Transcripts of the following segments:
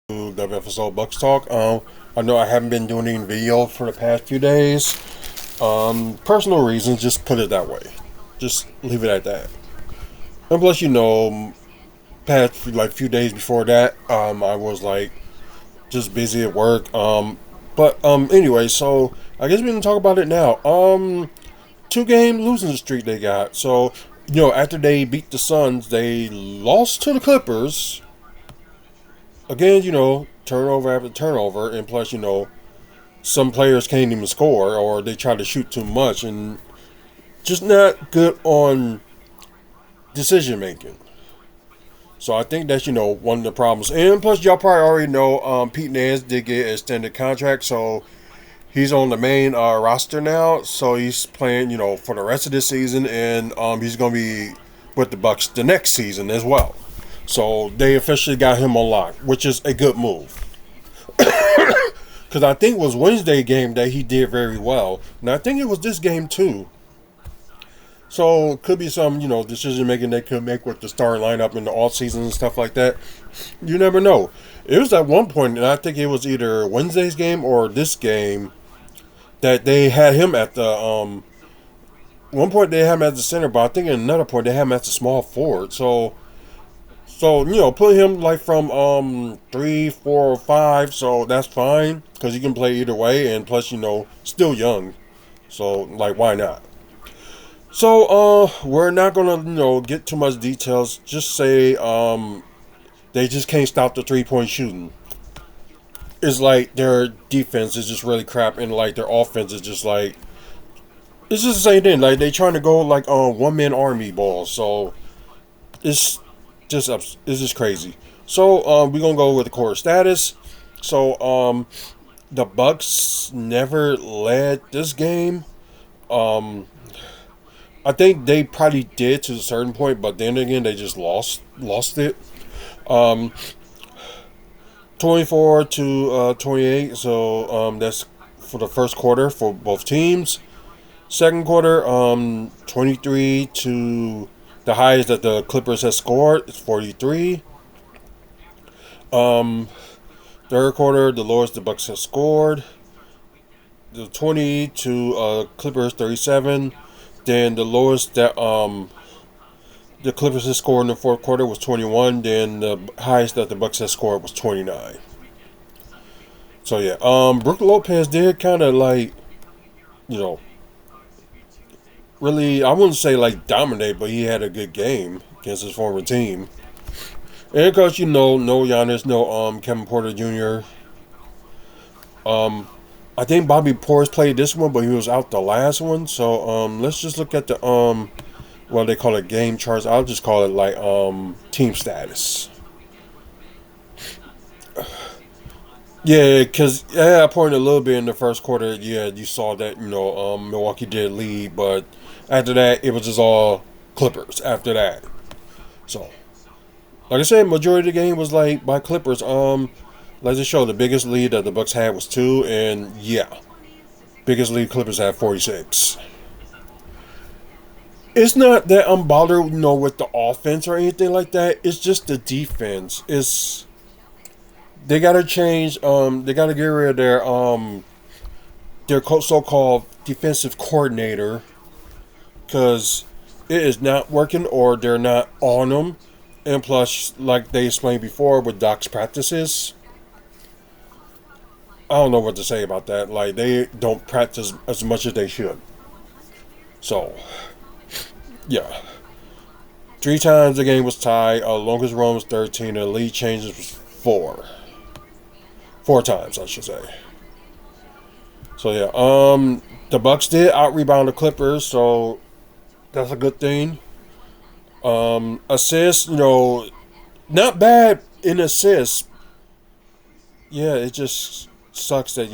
WFSO Bucks Talk. I know I haven't been doing any video for the past few days. Personal reasons, just put it that way. Just leave it at that. And plus, past like few days before that, I was like just busy at work. Anyway, so I guess we can talk about it now. Two-game losing streak they got. So after they beat the Suns, they lost to the Clippers again, turnover after turnover, and plus, some players can't even score or they try to shoot too much and just not good on decision making. So I think that's one of the problems. And plus, y'all probably already know Pete Nance did get an extended contract, so he's on the main roster now. So he's playing, for the rest of this season, and he's gonna be with the Bucks the next season as well. So they officially got him on lock, which is a good move. Because I think it was Wednesday game that he did very well. And I think it was this game too. So it could be some, decision making they could make with the starting lineup in the off season and stuff like that. You never know. It was at one point, and I think it was either Wednesday's game or this game, that they had him at the one point they had him at the center, but I think at another point they had him at the small forward. So put him like from 3, 4, or 5. So that's fine because he can play either way, and plus still young. So like why not? So we're not gonna get too much details. Just say they just can't stop the 3-point shooting. It's like their defense is just really crap, and like their offense is just like it's just the same thing. Like they trying to go like on one man army ball. So it's it's just crazy. So we're gonna go with the core status. So the Bucks never led this game. I think they probably did to a certain point, but then again they just lost it. Um, 24 to 28. So that's for the first quarter for both teams. Second quarter, 23 to the highest that the Clippers has scored is 43. Um, Third quarter, the lowest the Bucks have scored. The 20 to Clippers 37. Then the lowest that the Clippers has scored in the fourth quarter was 21. Then the highest that the Bucks has scored was 29. So yeah, Brook Lopez did kind of like, you know, really, I wouldn't say like dominate, but he had a good game against his former team. And of course, no Giannis, no Kevin Porter Jr. I think Bobby Portis played this one, but he was out the last one. So let's just look at the what they call it, game charts. I'll just call it like team status. Yeah, because I pointed a little bit in the first quarter. Yeah, you saw that Milwaukee did lead, but after that it was just all Clippers. After that, so like I said, majority of the game was like by Clippers. Like I showed, the biggest lead that the Bucks had was 2, and yeah, biggest lead Clippers had 46. It's not that I'm bothered, with the offense or anything like that. It's just the defense. They gotta change. They gotta get rid of their so-called defensive coordinator because it is not working or they're not on them. And plus, like they explained before with Doc's practices, I don't know what to say about that. Like they don't practice as much as they should. So yeah, 3 times the game was tied. Longest run was 13. The lead changes was 4. 4 times, I should say. So yeah, the Bucks did out rebound the Clippers, so that's a good thing. Assists, not bad in assists. Yeah, it just sucks that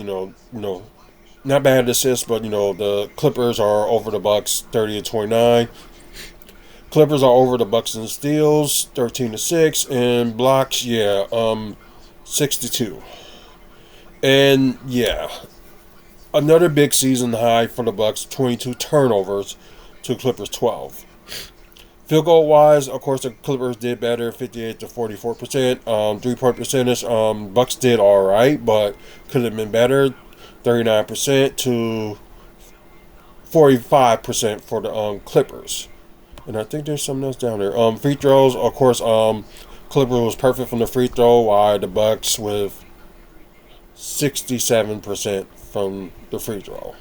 not bad assists, but the Clippers are over the Bucks 30-29. Clippers are over the Bucks in steals 13-6, and blocks 62. And yeah, another big season high for the Bucks, 22 turnovers to Clippers 12. Field goal wise, of course, the Clippers did better, 58 to 44%. 3-point percentage, Bucks did all right, but could have been better, 39% to 45% for the Clippers. And I think there's something else down there. Free throws, of course, Clippers was perfect from the free throw, while the Bucks with 67% from the free throw.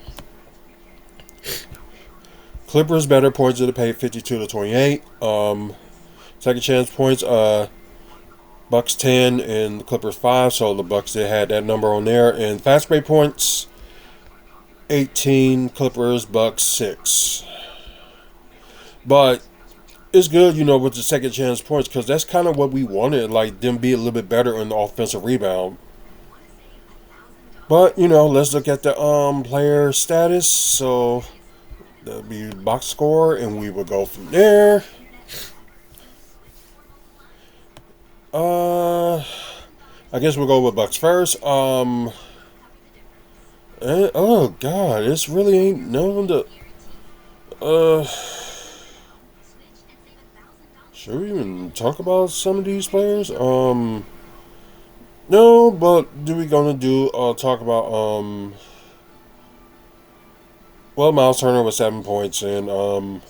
Clippers better, points to the paint, 52 to 28. Second chance points, Bucks 10 and the Clippers 5, so the Bucks did had that number on there. And fast break points, 18 Clippers, Bucks 6. But it's good, with the second chance points, because that's kind of what we wanted, like them be a little bit better in the offensive rebound. But let's look at the player status. So that'll be box score, and we will go from there. I guess we'll go with Bucks first. Oh God, this really ain't none of the. Should we even talk about some of these players? No, but do we gonna do talk about Miles Turner with 7 points and 2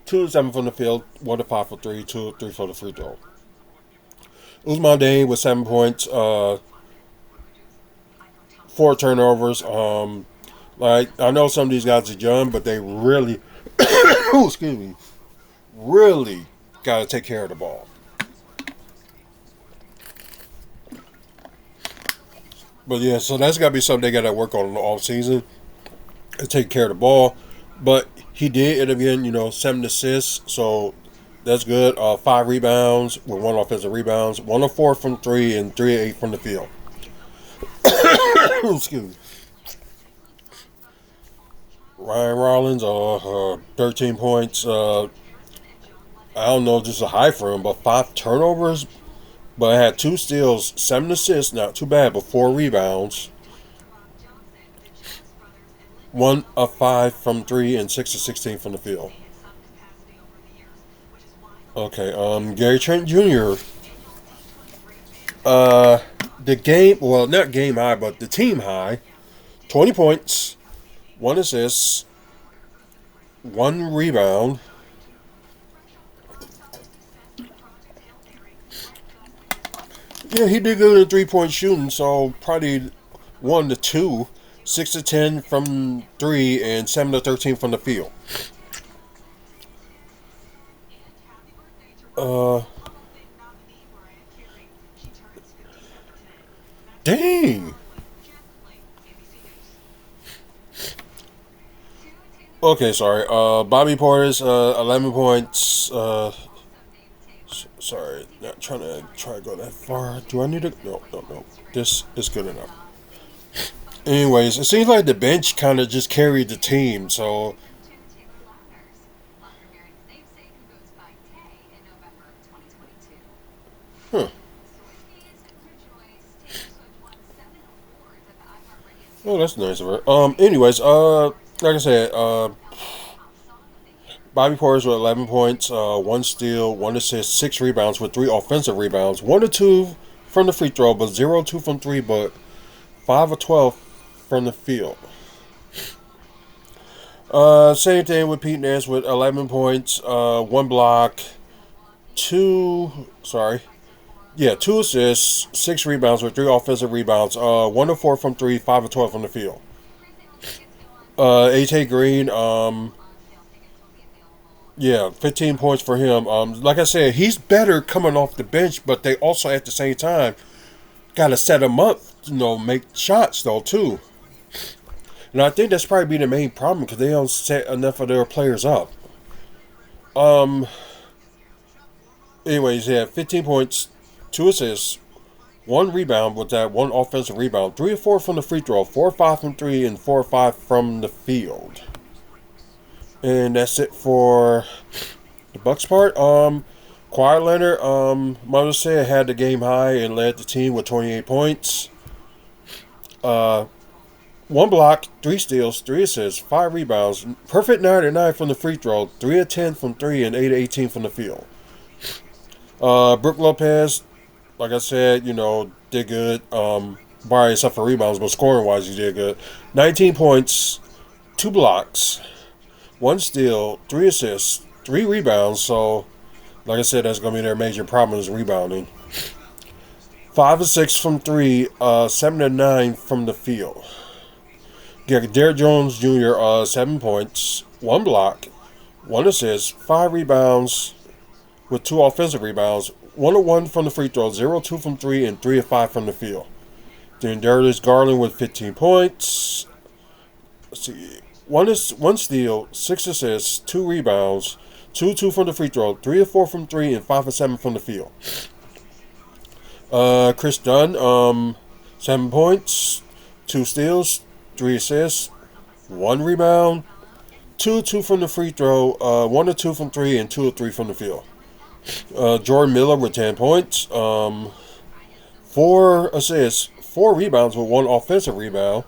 to 7 from the field, 1 to 5 for 3, 2 to 3 for the free throw. Usman Dane with 7 points, 4 turnovers. Like I know some of these guys are young, but they really, excuse me, really got to take care of the ball. But yeah, so that's got to be something they got to work on in the off season, to take care of the ball. But he did it again, 7 assists, so that's good. 5 rebounds with 1 offensive rebounds, 1 of 4 from 3, and 3 of 8 from the field. Excuse me. Ryan Rollins, 13 points. I don't know if this is a high for him, but 5 turnovers. But I had 2 steals, 7 assists, not too bad, but 4 rebounds. 1 of 5 from 3 and 6 of 16 from the field. Okay, Gary Trent Jr. The game, well, not game high, but the team high, 20 points, 1 assist, 1 rebound. Yeah, he did good at 3-point shooting, so probably 1 to 2, 6 to 10 from 3, and 7 to 13 from the field. Dang. Okay, sorry. Bobby Portis, 11 points. Sorry, not trying to go that far. Do I need to? No. This is good enough. Anyways, it seems like the bench kind of just carried the team. So, huh. Oh, that's nice of her. Anyways, like I said, Bobby Portis with 11 points, 1 steal, 1 assist, 6 rebounds with 3 offensive rebounds, 1 to 2 from the free throw, but 0 2 from 3, but 5 of 12 from the field. Same thing with Pete Nance with 11 points, 1 block, 2 assists, 6 rebounds with 3 offensive rebounds, 1 to 4 from 3, 5 of 12 from the field. AJ Green, 15 points for him. Like I said, he's better coming off the bench, but they also at the same time got to set him up, make shots though too. And I think that's probably the main problem, because they don't set enough of their players up. Anyways, 15 points, 2 assists, 1 rebound with that 1 offensive rebound, 3 or 4 from the free throw, 4 or 5 from 3, and 4 or 5 from the field. And that's it for the Bucks part. Kawhi Leonard, Mother said, had the game high and led the team with 28 points. 1 block, 3 steals, 3 assists, 5 rebounds, perfect 9 of 9 from the free throw, 3 of 10 from 3, and 8 of 18 from the field. Brook Lopez, like I said, did good. Barring except for rebounds, but scoring wise, he did good. 19 points, 2 blocks, 1 steal, 3 assists, 3 rebounds. So, like I said, that's going to be their major problem is rebounding. 5 of 6 from 3, 7 of 9 from the field. Derrick Jones Jr., 7 points, 1 block, 1 assist, 5 rebounds with 2 offensive rebounds, 1 of 1 from the free throw, 0 of 2 from 3, and 3 of 5 from the field. Then Darius Garland with 15 points. Let's see. 1 steal, 6 assists, 2 rebounds, 2 of 2 from the free throw, 3 of 4 from 3, and 5 of 7 from the field. Chris Dunn, 7 points, 2 steals, 3 assists, 1 rebound, 2 of 2 from the free throw, 1 of 2 from 3, and 2 of 3 from the field. Jordan Miller with 10 points, 4 assists, 4 rebounds with 1 offensive rebound,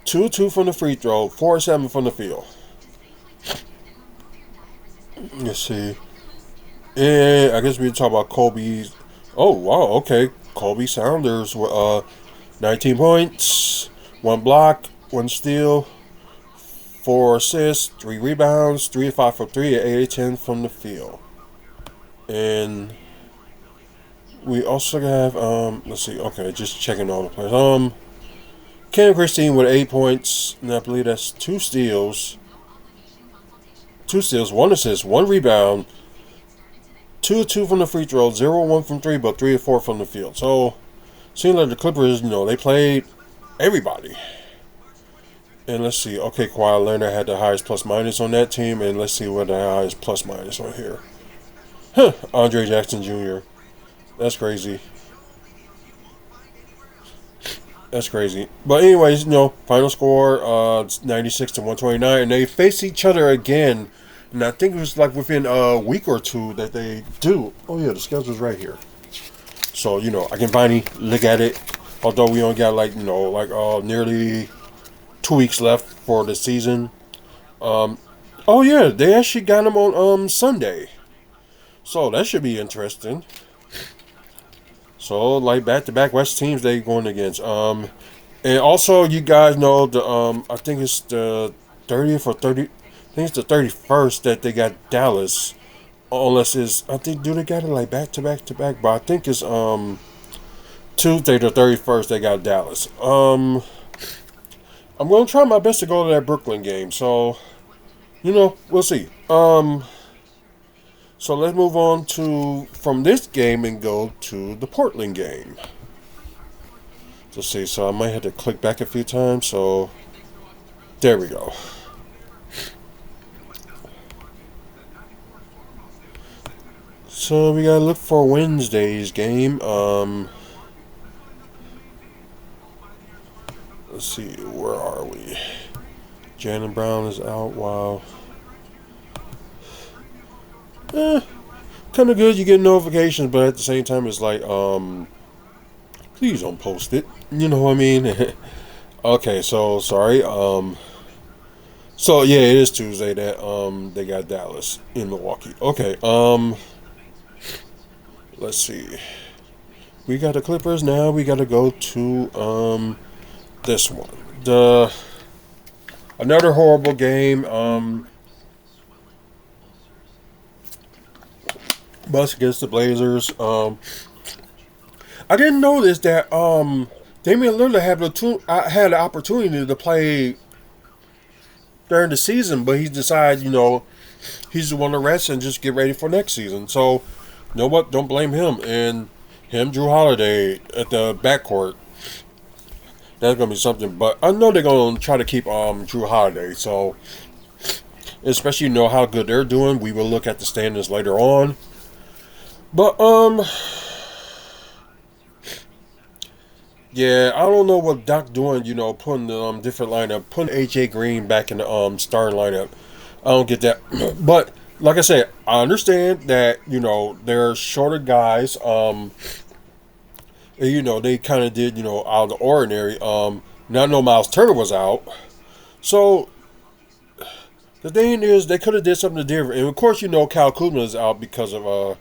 2 of 2 from the free throw, 4 of 7 from the field. Let's see. And I guess we talk about Kobe. Oh, wow, okay. Kobe Saunders with 19 points, 1 block, 1 steal, 4 assists, 3 rebounds, 3 of 5 from 3, and 8 of 10 from the field. And we also have, let's see, okay, just checking all the players. Ken Christine with 8 points, and I believe that's 2 steals, 1 assist, 1 rebound, 2 of 2 from the free throw, 0 of 1 from 3, but 3 of 4 from the field. So, seems like the Clippers, they played everybody. And let's see, okay, Kawhi Leonard had the highest plus minus on that team, and let's see what the highest plus minus on here. Andre Jackson Jr. That's crazy. That's crazy. But anyways, final score 96 to 129, and they face each other again. And I think it was like within a week or two that they do. Oh yeah, the schedule's right here. So I can finally look at it. Although we only got nearly 2 weeks left for the season. Oh yeah, they actually got them on Sunday. So that should be interesting. So back-to-back West teams they going against. And also you guys know the I think it's the 30th or 30. I think it's the 31st that they got Dallas. Unless it's do they got it back-to-back? But I think it's Tuesday the 31st they got Dallas. I'm gonna try my best to go to that Brooklyn game. So we'll see. So let's move on from this game and go to the Portland game. Let's see. So I might have to click back a few times. So there we go. So we gotta look for Wednesday's game. Let's see. Where are we? Jaylen Brown is out. Wow. Kind of good. You get notifications, but at the same time, it's like, please don't post it. You know what I mean? Okay, so sorry. So yeah, it is Tuesday that they got Dallas in Milwaukee. Okay. Let's see. We got the Clippers now. We got to go to this one. Another horrible game. Bucks against the Blazers. I didn't notice that Damian Lillard had the opportunity to play during the season, but he decided, he's the one to rest and just get ready for next season. So, you know what? Don't blame him. And Drew Holiday at the backcourt. That's gonna be something. But I know they're gonna try to keep Drew Holiday. So, especially how good they're doing. We will look at the standings later on. But, yeah, I don't know what Doc doing, putting the different lineup, putting AJ Green back in the starting lineup. I don't get that. But, like I said, I understand that, they're shorter guys. And, they kind of did, out of the ordinary. Now I know Miles Turner was out. So the thing is, they could have did something different. And of course, Cal Kuzma is out because of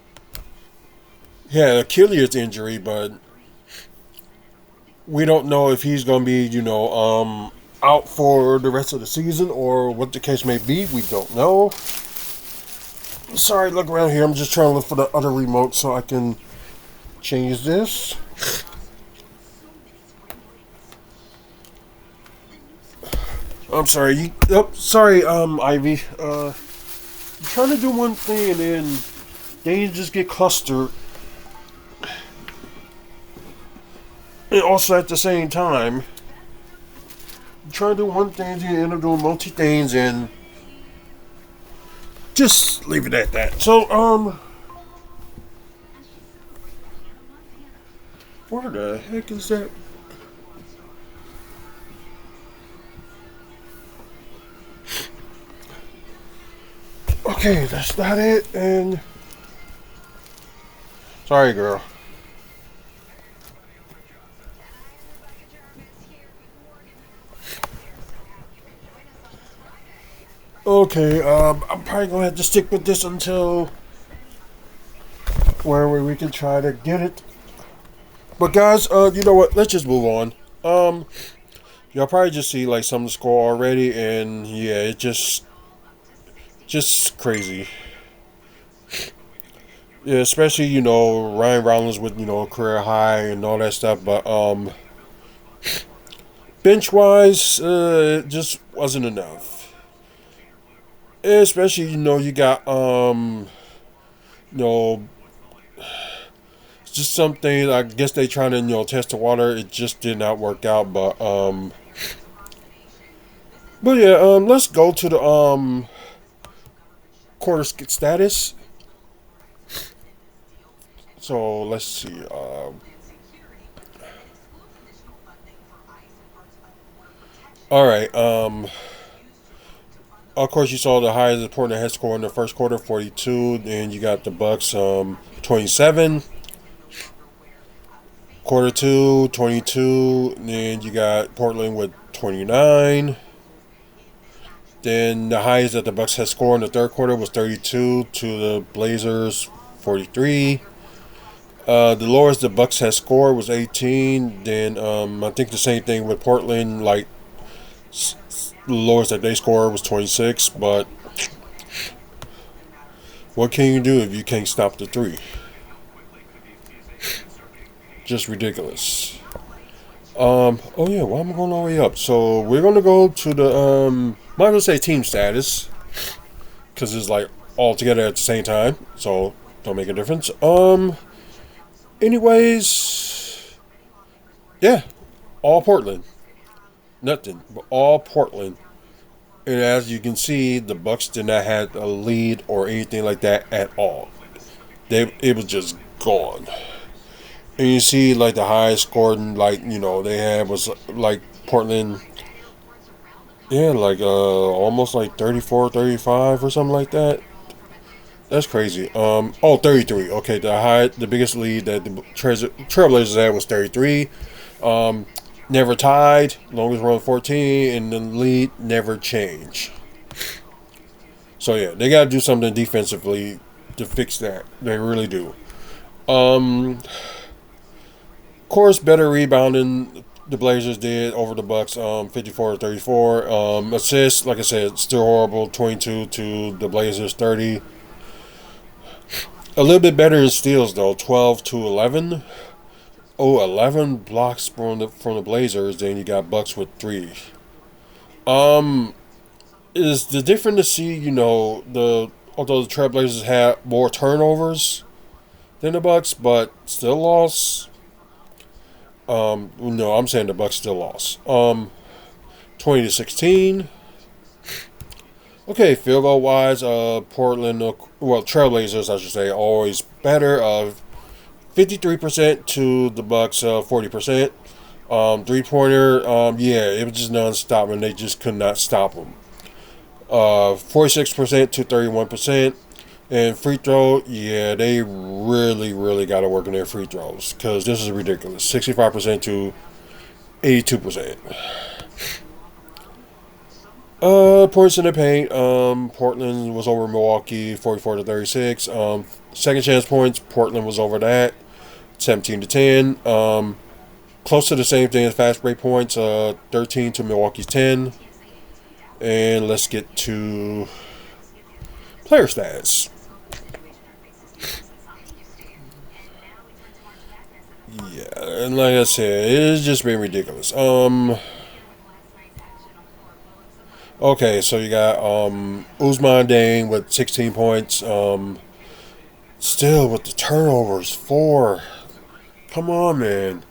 Achilles injury, but we don't know if he's going to be, out for the rest of the season or what the case may be. We don't know. Sorry, look around here. I'm just trying to look for the other remote so I can change this. I'm sorry. Sorry, Ivy. I'm trying to do one thing and then they just get clustered. And also at the same time, I'm trying to do one thing and end up doing multi things and just leave it at that. So, where the heck is that? Okay, that's not it, and sorry, girl. Okay, I'm probably gonna have to stick with this until where we can try to get it. But guys, you know what? Let's just move on. Y'all probably just see like some of the score already, and yeah, it just crazy. Yeah, especially Ryan Rollins with a career high and all that stuff, but bench wise, it just wasn't enough. Especially you got just something. I guess they trying to test the water. It just did not work out, but yeah, let's go to the quarter status. So let's see. All right. Of course, you saw the highest important head score in the first quarter, 42. Then you got the Bucks, 27. Quarter two, 22. Then you got Portland with 29. Then the highest that the Bucks had scored in the third quarter was 32 to the Blazers, 43. The lowest the Bucks had scored was 18. Then I think the same thing with Portland. Like the lowest that they scored was 26. But what can you do if you can't stop the three? Just ridiculous. Oh yeah, why am I going all the way up? So we're gonna go to the I'm not gonna say team status because it's like all together at the same time, so don't make a difference. Anyways, yeah, all Portland, nothing but all Portland. And as you can see, the Bucks did not have a lead or anything like that at all. It was just gone. And you see, like the highest scored, like they had was like Portland. Yeah, like almost like 34, 35 or something like that. That's crazy. 33. Okay, the biggest lead that the Trailblazers had was 33. Never tied, longest run 14, and the lead never changed. So yeah, they got to do something defensively to fix that. They really do. Of course, better rebounding the Blazers did over the Bucks, 54-34. Assists, like I said, still horrible, 22 to the Blazers, 30. A little bit better in steals though, 12 to 11. Oh, 11 blocks from the Blazers. Then you got Bucks with 3. Is the different to see? Although the Trailblazers had more turnovers than the Bucks, but still lost. No, I'm saying the Bucks still lost. 20-16. Okay, field goal wise, Portland, Trailblazers, I should say, always better. 53% to the Bucks, 40%. 3-pointer, yeah, it was just non-stop, and they just could not stop them. 46% to 31%. And free throw, yeah, they really, really got to work on their free throws because this is ridiculous. 65% to 82%. Points in the paint. Portland was over Milwaukee, 44-36. Second chance points. Portland was over that, 17-10. Close to the same thing as fast break points. 13 to Milwaukee's 10. And let's get to player stats. Yeah, and like I said, it's just been ridiculous. Okay, so you got Usman Dane with 16 points. Still with the turnovers, 4. Come on, man.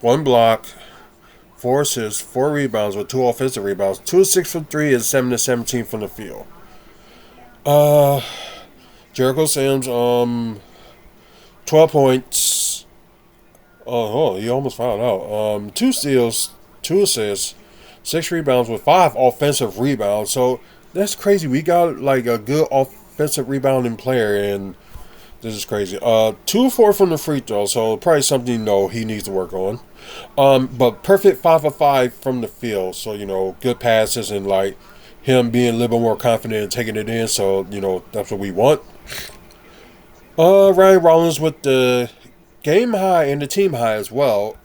1 block, 4 assists, 4 rebounds with 2 offensive rebounds, 2 of 6 from 3, and 7 to 17 from the field. Jericho Sims, 12 points. Oh, he almost fouled out. 2 steals, 2 assists, 6 rebounds with 5 offensive rebounds. So that's crazy. We got like a good offensive rebounding player, and this is crazy. 2 of 4 from the free throw, so probably something he needs to work on. But perfect 5 of 5 from the field, so good passes and like him being a little bit more confident and taking it in. So that's what we want. Ryan Rollins with the game high and the team high as well.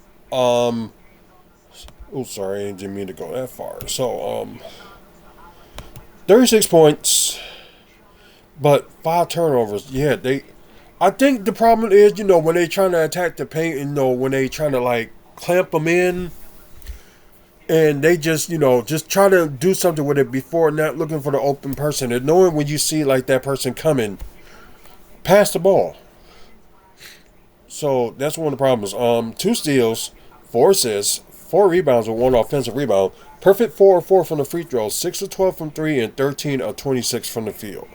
Sorry, I didn't mean to go that far. So 36 points, but 5 turnovers. Yeah, I think the problem is, when they trying to attack the paint, and when they trying to like clamp them in, and they just try to do something with it before not looking for the open person, and knowing when you see like that person coming, pass the ball. So that's one of the problems. 2 steals, 4 assists, 4 rebounds with 1 offensive rebound. Perfect 4 of 4 from the free throw, 6 of 12 from 3, and 13 of 26 from the field.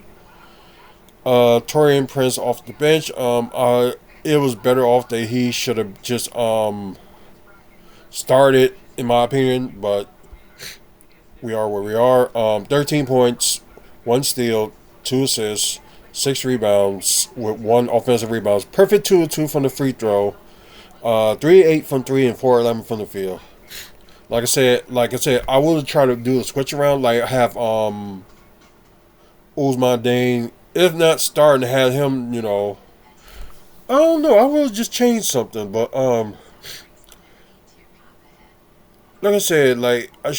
Torian Prince off the bench. It was better off that he should have just started, in my opinion. But we are where we are. 13 points, 1 steal, 2 assists, 6 rebounds with 1 offensive rebounds. Perfect 2 of 2 from the free throw. 3-8 from 3 and 4-11 from the field. Like I said, I would try to do a switch around, like have Usman Dane. If not starting to have him, I don't know. I will just change something, but like I said, like I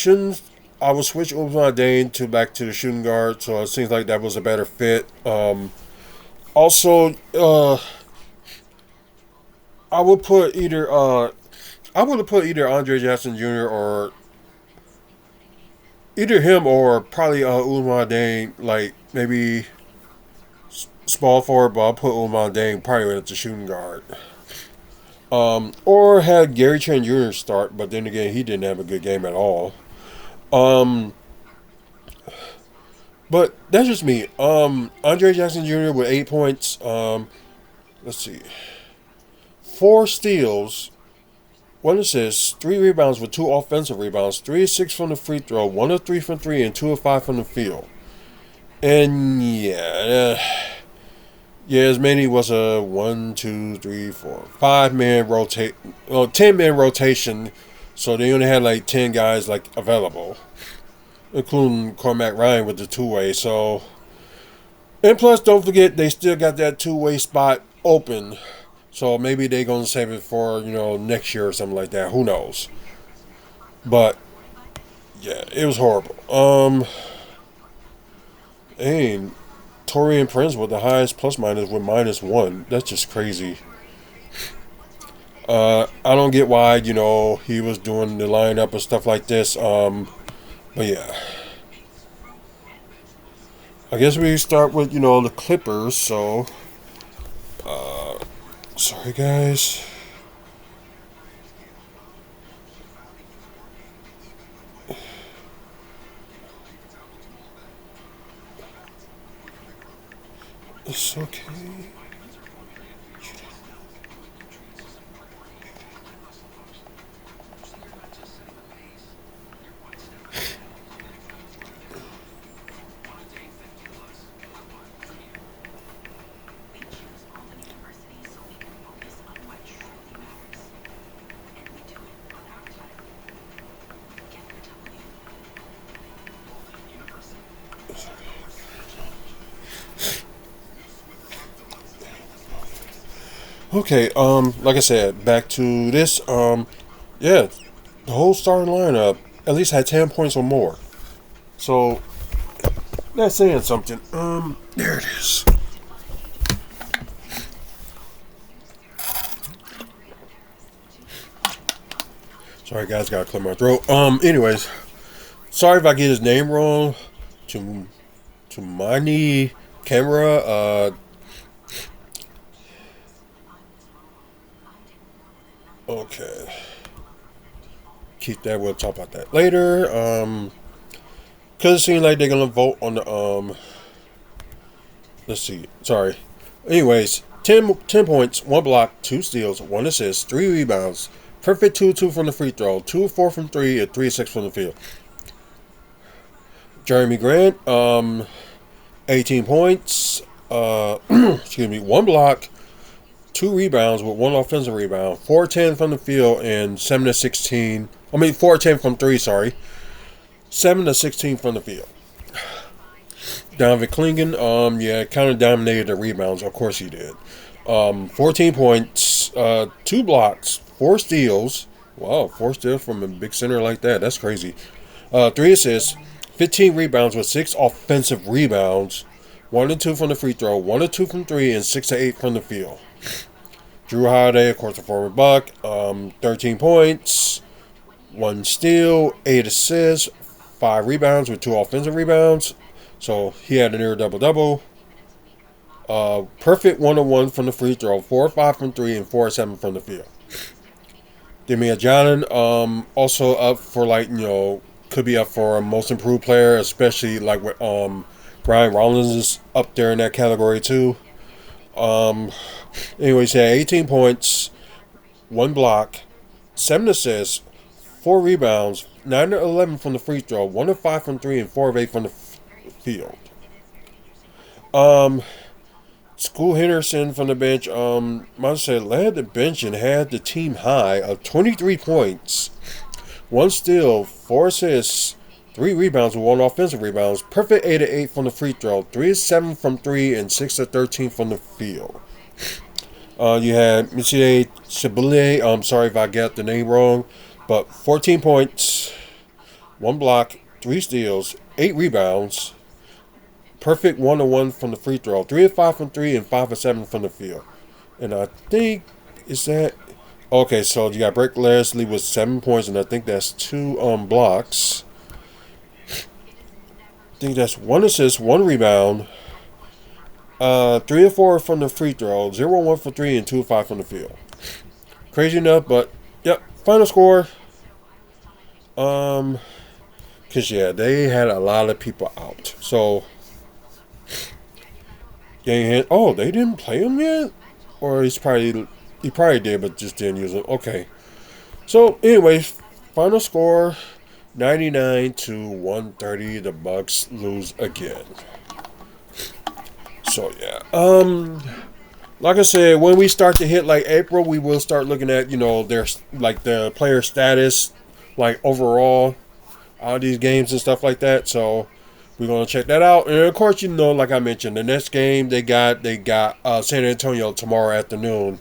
would switch Usman Dane back to the shooting guard, so it seems like that was a better fit. Also, I would put either Andre Jackson Jr. or either him or probably Usman Dane, like maybe small forward, but I'll put Usman Dane probably at the shooting guard. Or had Gary Trent Jr. start, but then again, he didn't have a good game at all. But that's just me. Andre Jackson Jr. with 8 points. Let's see. 4 steals, 1 assist, 3 rebounds with 2 offensive rebounds, 3 of 6 from the free throw, 1 of 3 from 3, and 2 of 5 from the field. And as many was a 1, 2, 3, 4, 5-man rotate, 10-man rotation. So they only had like 10 guys like available, including Cormac Ryan with the 2-way. So, and plus, don't forget they still got that 2-way spot open. So maybe they're gonna save it for next year or something like that. Who knows? But yeah, it was horrible. And Torian Prince with the highest plus minus with -1. That's just crazy. I don't get why he was doing the lineup and stuff like this. But yeah, I guess we start with the Clippers. So, sorry guys. It's okay. Okay, like I said, back to this. Yeah, the whole starting lineup at least had 10 points or more. So that's saying something. There it is. Sorry, guys, gotta clear my throat. Anyways, sorry if I get his name wrong. To Mani Camera. Okay. Keep that. We'll talk about that later. Cause it seems like they're gonna vote on the Let's see. Sorry. Anyways, 10 points, 1 block, 2 steals, 1 assist, 3 rebounds. Perfect 2-2 from the free throw, 2-4 from 3, and 3-6 from the field. Jeremy Grant, 18 points, excuse me, 1 block, 2 rebounds with 1 offensive rebound, 4-10 from the field, and 7-16. 4-10 from 3, sorry. 7-16 from the field. Donovan Klingen, yeah, kind of dominated the rebounds. Of course he did. 14 points, 2 blocks, 4 steals. Wow, 4 steals from a big center like that. That's crazy. 3 assists, 15 rebounds with 6 offensive rebounds. 1-2 from the free throw, 1-2 from 3, and 6-8 from the field. Drew Holiday, of course, a former Buck. 13 points, 1 steal, 8 assists, 5 rebounds with 2 offensive rebounds. So he had a near double-double. Perfect 1-1 from the free throw, 4-5 from 3, and 4-7 from the field. Damian Johnson, also up for could be up for a most improved player, especially like with Brian Rollins is up there in that category too. Anyways, he had 18 points, 1 block, 7 assists, 4 rebounds, 9-11 from the free throw, 1-5 from 3, and 4-8 from the field. School Henderson from the bench, led the bench and had the team high of 23 points, 1 steal, 4 assists, 3 rebounds with 1 offensive rebounds, perfect 8-8 from the free throw, 3-7 from 3, and 6-13 from the field. You had Michie Shabule, sorry if I got the name wrong, but 14 points, 1 block, 3 steals, 8 rebounds, perfect 1-1 from the free throw, 3-5 from 3, and 5-7 from the field. And I think, is that... Okay, so you got Brett Leslie with 7 points, and I think that's 2 blocks. I think that's 1 assist, 1 rebound, 3-4 from the free throw, 0-1 for 3, and 2-5 from the field. Crazy enough, but yep. Final score. Cause yeah, they had a lot of people out. So they didn't play him yet, or he probably did, but just didn't use him. Okay. So anyways, final score 99-130. The Bucks lose again. So yeah. Like I said, when we start to hit like April, we will start looking at their the player status, like overall, all these games and stuff like that. So we're gonna check that out. And of course, like I mentioned, the next game they got San Antonio tomorrow afternoon,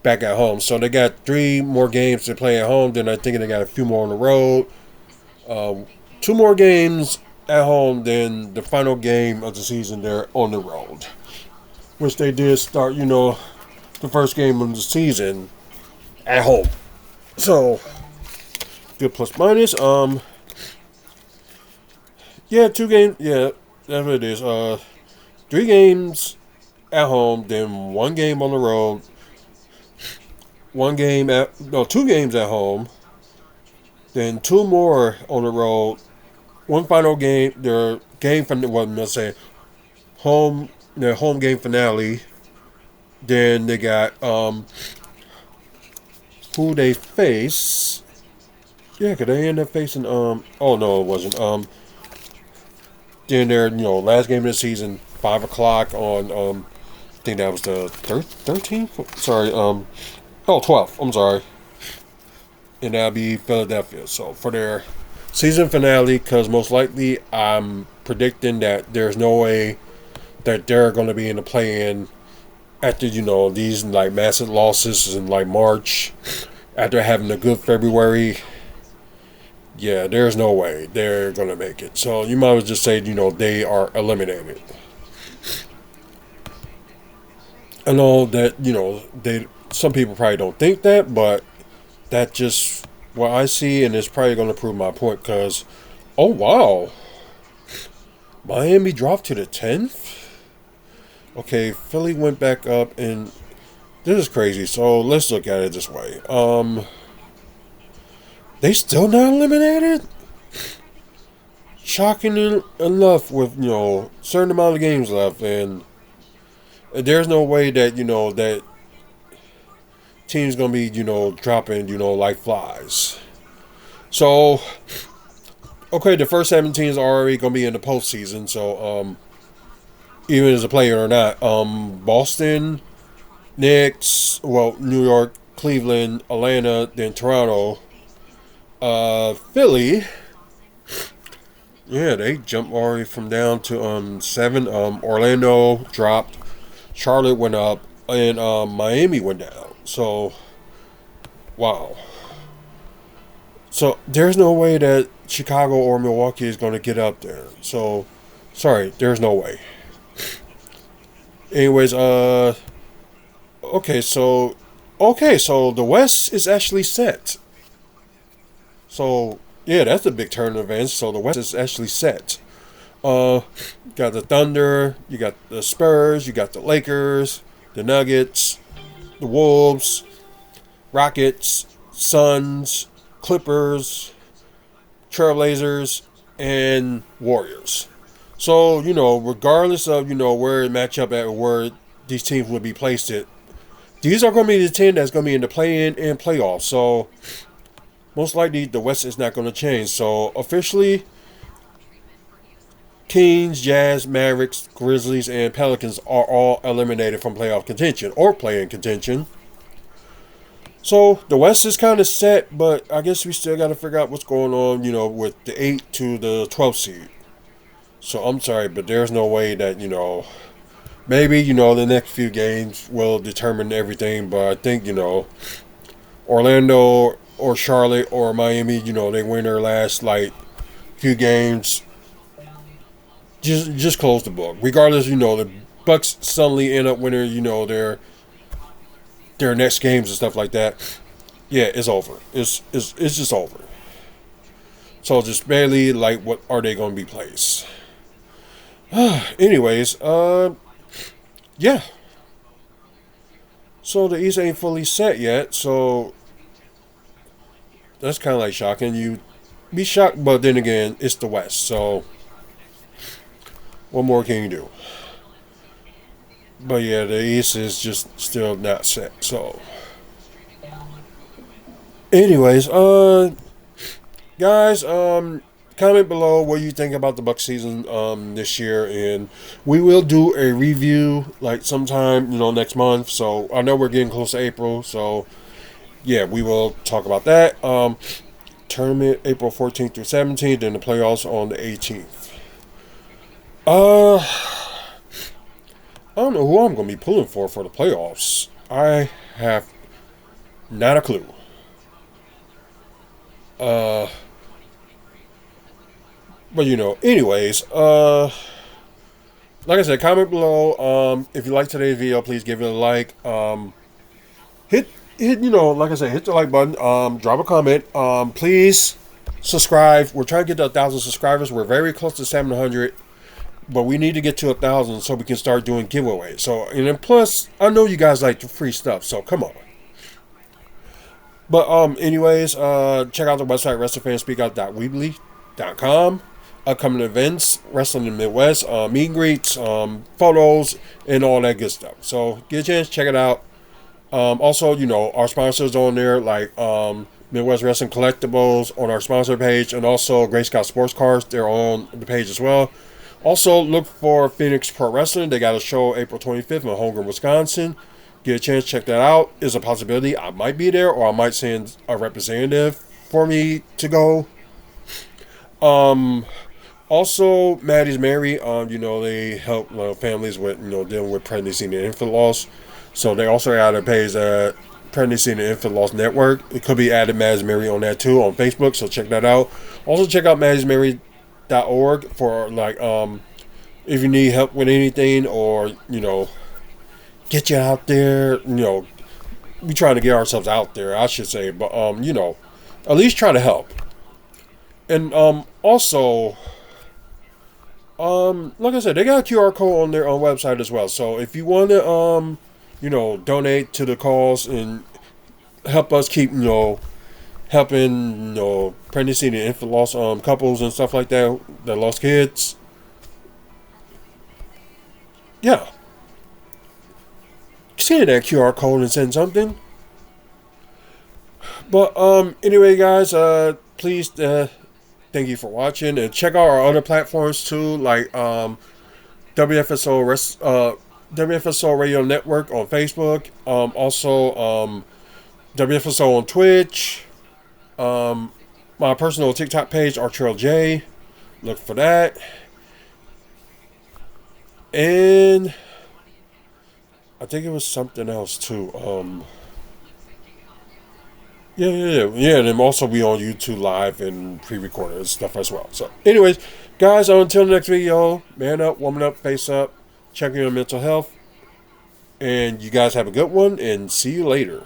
back at home. So they got 3 more games to play at home. Then I think they got a few more on the road. 2 more games at home. Then the final game of the season, they're on the road. Which they did start, the first game of the season at home. So, good plus minus. Yeah, 2 games. Yeah, that's what it is. 3 games at home, then 1 game on the road. 2 games at home, then 2 more on the road. 1 final game. Their game from home. Their home game finale. Then they got who they face. Yeah, cause they end up facing oh no, it wasn't. Then their last game of the season, 5 o'clock on I think that was the 13th. Sorry, 12th. I'm sorry. And that'll be Philadelphia. So for their season finale, because most likely I'm predicting that there's no way that they're going to be in the play-in after these like massive losses in like March, after having a good February. Yeah, there's no way they're gonna make it. So you might as well just say they are eliminated. I know that they some people probably don't think that, but that just what I see, and it's probably going to prove my point. Because oh wow, Miami dropped to the 10th. Okay, Philly went back up, and this is crazy. So let's look at it this way. They still not eliminated. Shocking enough with certain amount of games left, and there's no way that that team's gonna be dropping like flies. So okay, the first 17 is already gonna be in the postseason. So even as a player or not, Boston, Knicks, well, New York, Cleveland, Atlanta, then Toronto, Philly. Yeah, they jumped already from down to 7. Orlando dropped, Charlotte went up, and Miami went down. So wow. So there's no way that Chicago or Milwaukee is going to get up there. So sorry, there's no way. Anyways, okay, so the West is actually set. So yeah, that's a big turn of events. So the West is actually set. You got the Thunder, you got the Spurs, you got the Lakers, the Nuggets, the Wolves, Rockets, Suns, Clippers, Trailblazers, and Warriors. So, regardless of, where it match up at, where these teams would be placed at, these are going to be the 10 that's going to be in the play-in and playoffs. So, most likely, the West is not going to change. So, officially, Kings, Jazz, Mavericks, Grizzlies, and Pelicans are all eliminated from playoff contention or play-in contention. So the West is kind of set, but I guess we still got to figure out what's going on, with the 8 to the 12 seed. So I'm sorry, but there's no way that, maybe, the next few games will determine everything, but I think, Orlando or Charlotte or Miami, they win their last, like, few games. Just close the book. Regardless, the Bucks suddenly end up winning, their next games and stuff like that. Yeah, it's over. It's just over. So just barely like what are they going to be placed? Anyways, yeah. So the East ain't fully set yet. So that's kind of like shocking. You be shocked, but then again, it's the West. So what more can you do? But yeah, the East is just still not set. So, anyways, guys, comment below what you think about the Buck season this year, and we will do a review like sometime next month. So I know we're getting close to April, so yeah, we will talk about that. Tournament April 14th through 17th, and the playoffs on the 18th. I don't know who I'm going to be pulling for the playoffs. I have not a clue. But anyways, like I said, comment below. If you like today's video, please give it a like. Hit like I said, hit the like button. Drop a comment. Please subscribe. We're trying to get to 1,000 subscribers. We're very close to 700. But we need to get to 1,000 so we can start doing giveaways. So, and then plus, I know you guys like the free stuff, so come on. But anyways, check out the website WrestlingFansSpeakOut.weebly.com. Upcoming events, Wrestling in the Midwest, meet and greets, photos, and all that good stuff. So get a chance, check it out. Also, our sponsors on there, like Midwest Wrestling Collectibles on our sponsor page, and also Gray Scout Sports Cars, they're on the page as well. Also, look for Phoenix Pro Wrestling. They got a show April 25th in Holmgren, Wisconsin. Get a chance to check that out. Is a possibility. I might be there, or I might send a representative for me to go. Also, Maddie's Mary. They help families with dealing with pregnancy and infant loss. So they also got a page at Pregnancy and Infant Loss Network. It could be added Maddie's Mary on that too on Facebook. So check that out. Also check out maddysmary.org for like if you need help with anything, or get you out there. We trying to get ourselves out there, I should say, but at least try to help. And also, like I said, they got a QR code on their own website as well. So if you want to donate to the cause and help us keep helping pregnancy and infant loss couples and stuff like that lost kids. Yeah, scan that QR code and send something. But anyway, guys, please thank you for watching, and check out our other platforms too, like WFSO Radio Network on Facebook. Also WFSO on Twitch. My personal TikTok page, Artrell J. Look for that. And I think it was something else too. Yeah. And then also be on YouTube Live and pre-recorded stuff as well. So, anyways, guys, until the next video, man up, woman up, face up, checking your mental health. And you guys have a good one, and see you later.